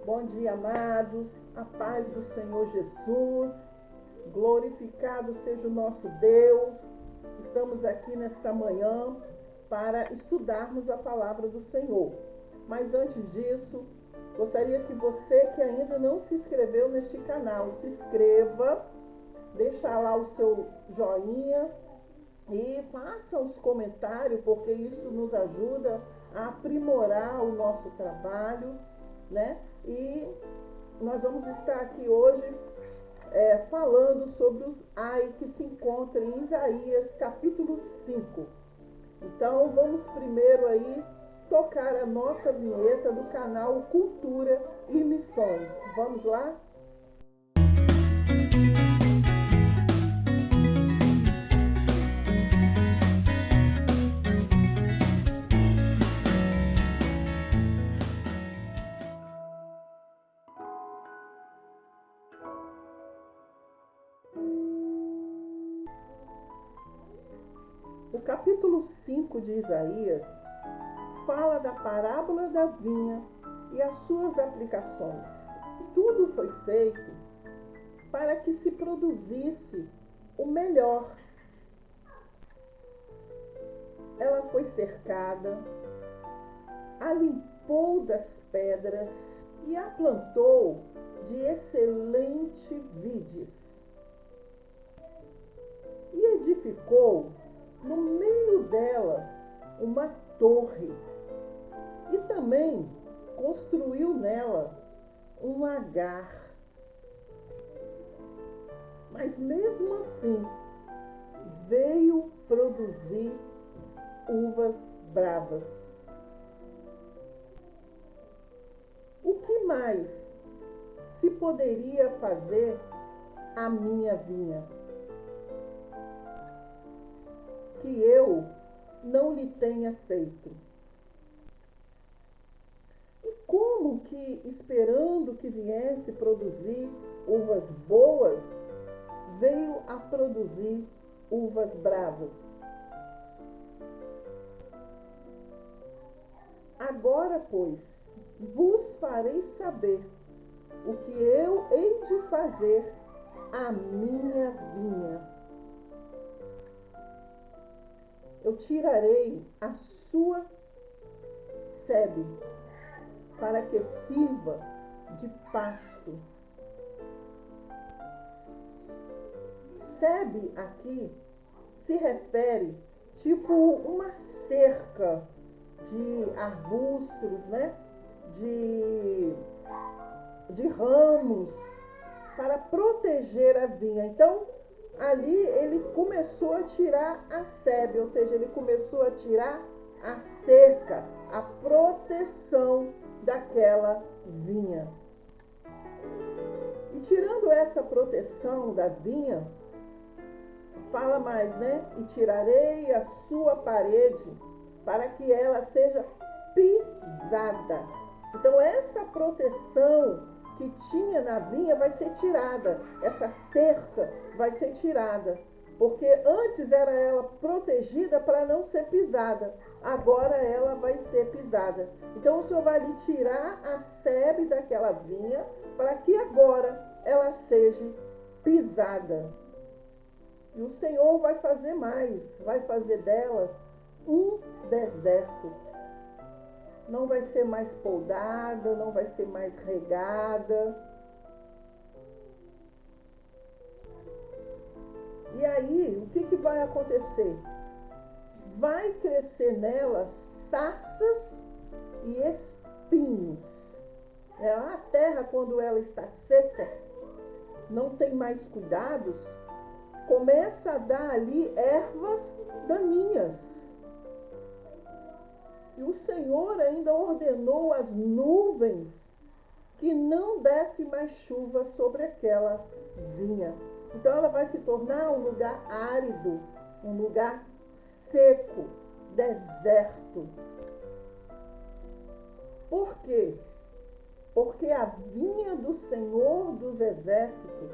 Bom dia, amados, a paz do Senhor Jesus, glorificado seja o nosso Deus. Estamos aqui nesta manhã para estudarmos a palavra do Senhor. Mas antes disso, gostaria que você que ainda não se inscreveu neste canal, se inscreva, deixa lá o seu joinha e faça os comentários, porque isso nos ajuda a aprimorar o nosso trabalho, né? E nós vamos estar aqui hoje falando sobre os ai que se encontram em Isaías capítulo 5. Então vamos primeiro aí tocar a nossa vinheta do canal Cultura e Missões. Vamos lá? O capítulo 5 de Isaías fala da parábola da vinha e as suas aplicações. Tudo foi feito para que se produzisse o melhor. Ela foi cercada, a limpou das pedras e a plantou de excelente vides. E edificou no meio dela uma torre e também construiu nela um lagar. Mas mesmo assim veio produzir uvas bravas. O que mais se poderia fazer à minha vinha que eu não lhe tenha feito? E como que, esperando que viesse produzir uvas boas, veio a produzir uvas bravas? Agora, pois, vos farei saber o que eu hei de fazer à minha vinha. Eu tirarei a sua sebe para que sirva de pasto. Sebe aqui se refere tipo uma cerca de arbustos, né? De ramos para proteger a vinha. Então, ali ele começou a tirar a sebe, ou seja, ele começou a tirar a cerca, a proteção daquela vinha. E tirando essa proteção da vinha, fala mais, né? E tirarei a sua parede para que ela seja pisada. Então essa proteção que tinha na vinha vai ser tirada, essa cerca vai ser tirada, porque antes era ela protegida para não ser pisada, agora ela vai ser pisada. Então o Senhor vai lhe tirar a sebe daquela vinha para que agora ela seja pisada. E o Senhor vai fazer mais, vai fazer dela um deserto. Não vai ser mais podada, não vai ser mais regada. E aí, o que vai acontecer? Vai crescer nela sarças e espinhos. A terra, quando ela está seca, não tem mais cuidados, começa a dar ali ervas daninhas. E o Senhor ainda ordenou às nuvens que não desse mais chuva sobre aquela vinha. Então ela vai se tornar um lugar árido, um lugar seco, deserto. Por quê? Porque a vinha do Senhor dos Exércitos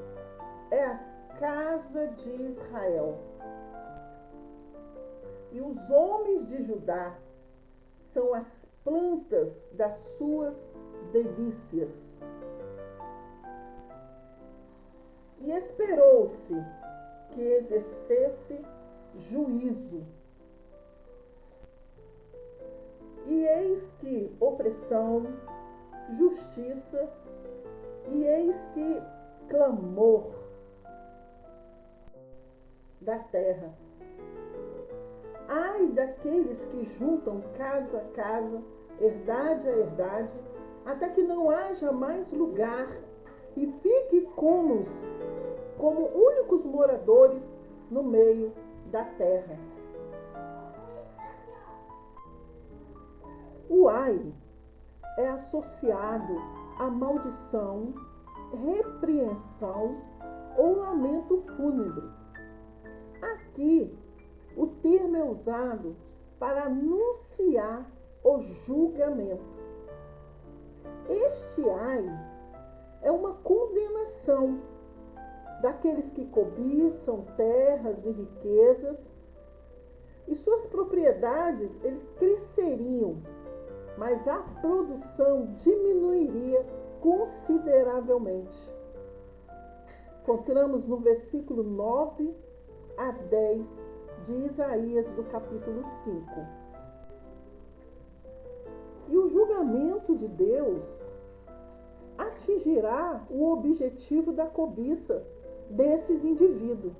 é a casa de Israel. E os homens de Judá são as plantas das suas delícias. E esperou-se que exercesse juízo. E eis que opressão, justiça, e eis que clamor da terra. Ai daqueles que juntam casa a casa, herdade a herdade, até que não haja mais lugar e fique como únicos moradores no meio da terra. O ai é associado a maldição, repreensão ou lamento fúnebre. Aqui, o termo é usado para anunciar o julgamento. Este ai é uma condenação daqueles que cobiçam terras e riquezas, e suas propriedades eles cresceriam, mas a produção diminuiria consideravelmente. Encontramos no versículo 9 a 10 de Isaías, do capítulo 5. E o julgamento de Deus atingirá o objetivo da cobiça desses indivíduos.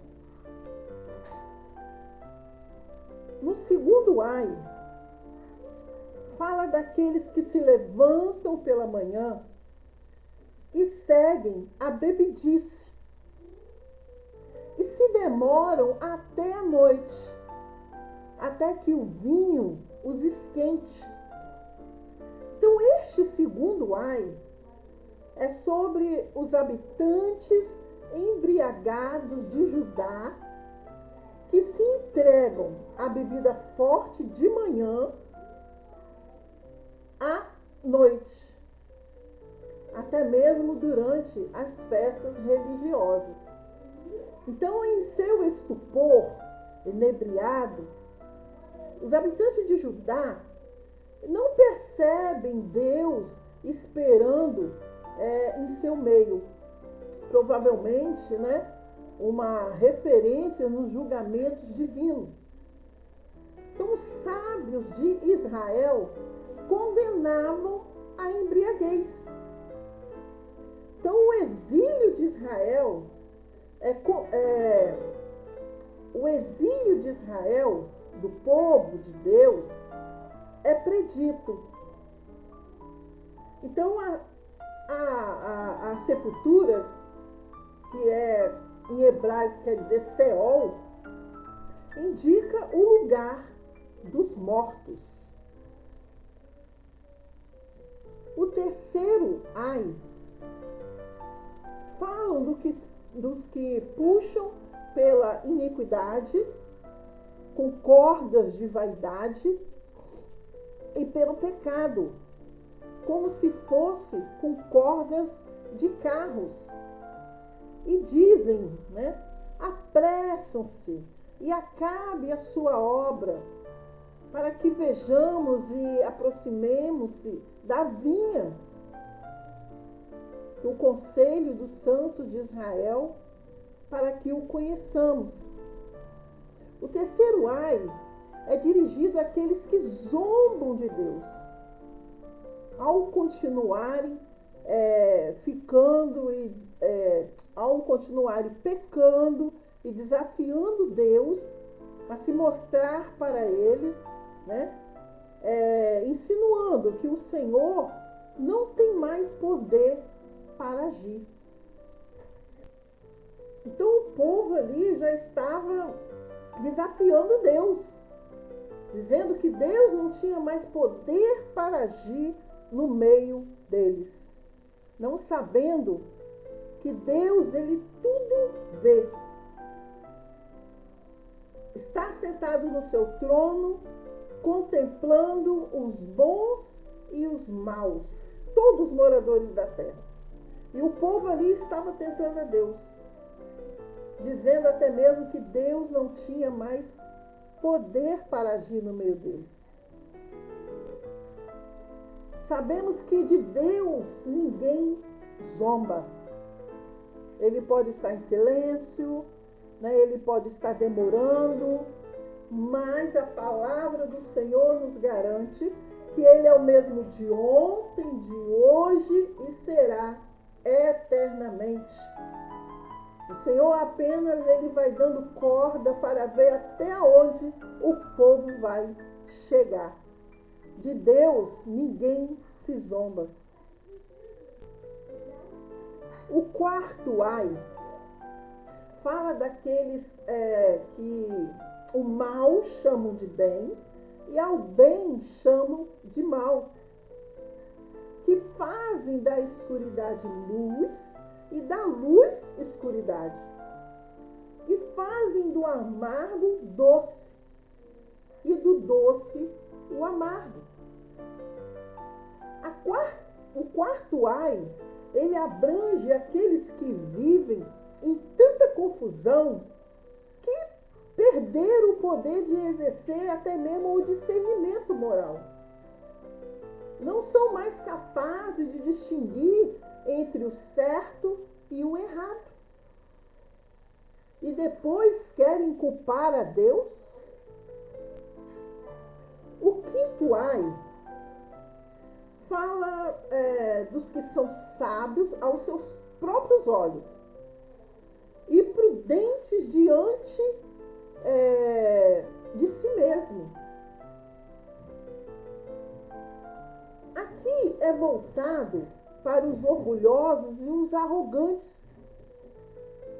No segundo ai, fala daqueles que se levantam pela manhã e seguem a bebedice e se demoram até a noite, até que o vinho os esquente. Então, este segundo ai é sobre os habitantes embriagados de Judá que se entregam à bebida forte de manhã à noite, até mesmo durante as festas religiosas. Então, em seu estupor, inebriado, os habitantes de Judá não percebem Deus esperando em seu meio. Provavelmente, uma referência nos julgamentos divinos. Então, os sábios de Israel condenavam a embriaguez. Então, o exílio de Israel do povo de Deus é predito. Então, a sepultura, que em hebraico quer dizer Seol, indica o lugar dos mortos. O terceiro ai falam dos que puxam pela iniquidade, com cordas de vaidade, e pelo pecado, como se fosse com cordas de carros. E dizem, apressam-se e acabe a sua obra, para que vejamos e aproximemos-se da vinha. O conselho dos santos de Israel, para que o conheçamos. O terceiro ai é dirigido àqueles que zombam de Deus, ao continuarem ao continuarem pecando e desafiando Deus a se mostrar para eles, insinuando que o Senhor não tem mais poder para agir. Então o povo ali já estava desafiando Deus, dizendo que Deus não tinha mais poder para agir no meio deles, não sabendo que Deus, ele tudo vê. Está sentado no seu trono, contemplando os bons e os maus, todos os moradores da terra. E o povo ali estava tentando a Deus, dizendo até mesmo que Deus não tinha mais poder para agir no meio deles. Sabemos que de Deus ninguém zomba. Ele pode estar em silêncio, né? Ele pode estar demorando, mas a palavra do Senhor nos garante que Ele é o mesmo de ontem, de hoje e será eternamente. O Senhor apenas Ele vai dando corda para ver até onde o povo vai chegar. De Deus ninguém se zomba. O quarto ai fala daqueles que o mal chamam de bem e ao bem chamam de mal, que fazem da escuridade luz e da luz escuridade, e fazem do amargo doce e do doce o amargo. O quarto ai, ele abrange aqueles que vivem em tanta confusão que perderam o poder de exercer até mesmo o discernimento moral. Não são mais capazes de distinguir entre o certo e o errado. E depois querem culpar a Deus. O quinto ai fala dos que são sábios aos seus próprios olhos e prudentes diante de si mesmo. Aqui é voltado para os orgulhosos e os arrogantes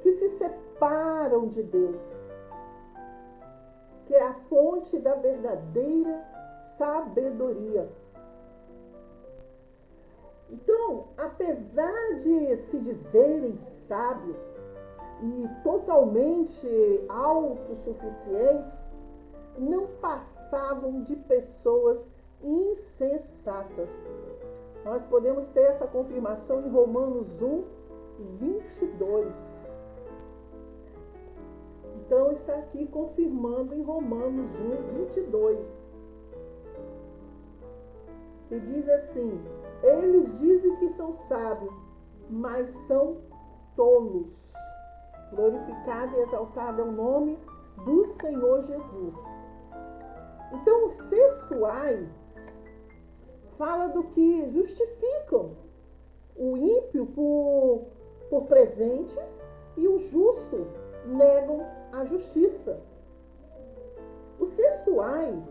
que se separam de Deus, que é a fonte da verdadeira sabedoria. Então, apesar de se dizerem sábios e totalmente autossuficientes, não passavam de pessoas insensatas. Nós podemos ter essa confirmação em Romanos 1, 22. Então, está aqui confirmando em Romanos 1, 22. E diz assim: eles dizem que são sábios, mas são tolos. Glorificado e exaltado é o nome do Senhor Jesus. Então, o sexto ai fala do que justificam o ímpio por presentes e o justo negam a justiça. O sexto ai,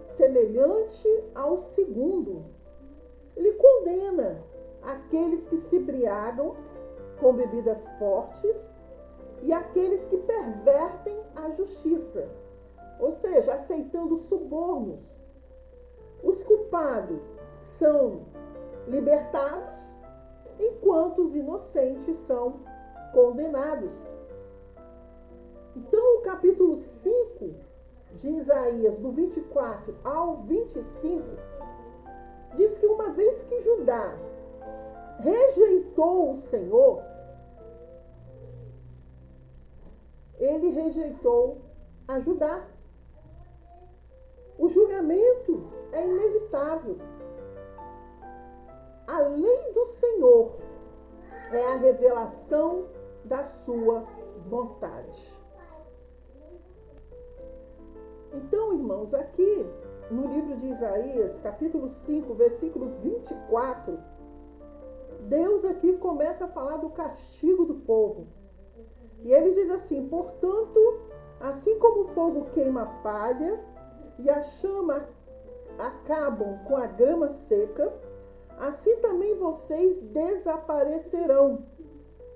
semelhante ao segundo, ele condena aqueles que se embriagam com bebidas fortes e aqueles que pervertem a justiça, ou seja, aceitando subornos. Os culpados são libertados, enquanto os inocentes são condenados. Então, o capítulo 5 de Isaías, do 24 ao 25, diz que uma vez que Judá rejeitou o Senhor, ele rejeitou a Judá. O julgamento é inevitável. A lei do Senhor é a revelação da sua vontade. Então, irmãos, aqui no livro de Isaías, capítulo 5, versículo 24, Deus aqui começa a falar do castigo do povo. E ele diz assim: portanto, assim como o fogo queima a palha e a chama acabam com a grama seca, assim também vocês desaparecerão.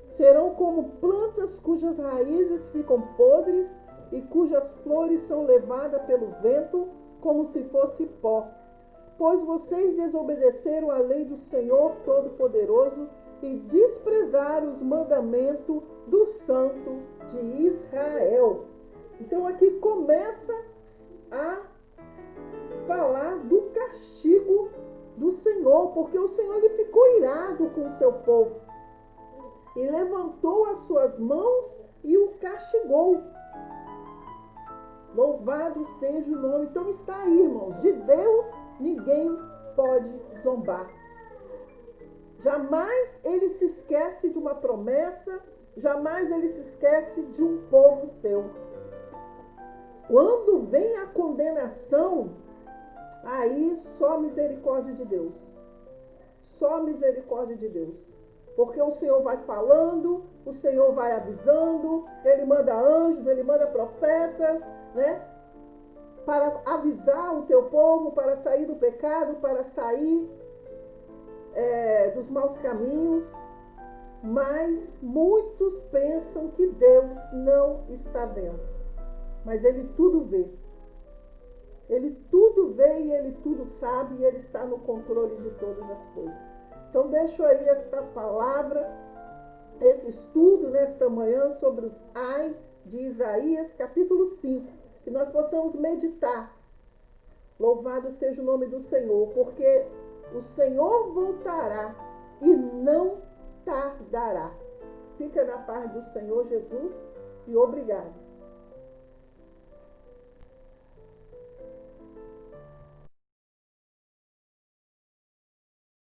Serão como plantas cujas raízes ficam podres e cujas flores são levadas pelo vento como se fosse pó. Pois vocês desobedeceram a lei do Senhor Todo-Poderoso e desprezaram os mandamentos do Santo de Israel. Então aqui começa a falar do castigo do Senhor, porque o Senhor ele ficou irado com o seu povo e levantou as suas mãos e o castigou. Louvado seja o nome. Então está aí, irmãos, de Deus ninguém pode zombar. Jamais ele se esquece de uma promessa, jamais ele se esquece de um povo seu. Quando vem a condenação, aí só misericórdia de Deus. Só misericórdia de Deus. Porque o Senhor vai falando, o Senhor vai avisando, Ele manda anjos, Ele manda profetas, né? Para avisar o teu povo, para sair do pecado, para sair dos maus caminhos. Mas muitos pensam que Deus não está vendo. Mas Ele tudo vê. Ele tudo vê e Ele tudo sabe e Ele está no controle de todas as coisas. Então deixo aí esta palavra, esse estudo nesta manhã sobre os ai de Isaías, capítulo 5, que nós possamos meditar. Louvado seja o nome do Senhor, porque o Senhor voltará e não tardará. Fica na paz do Senhor Jesus e obrigado.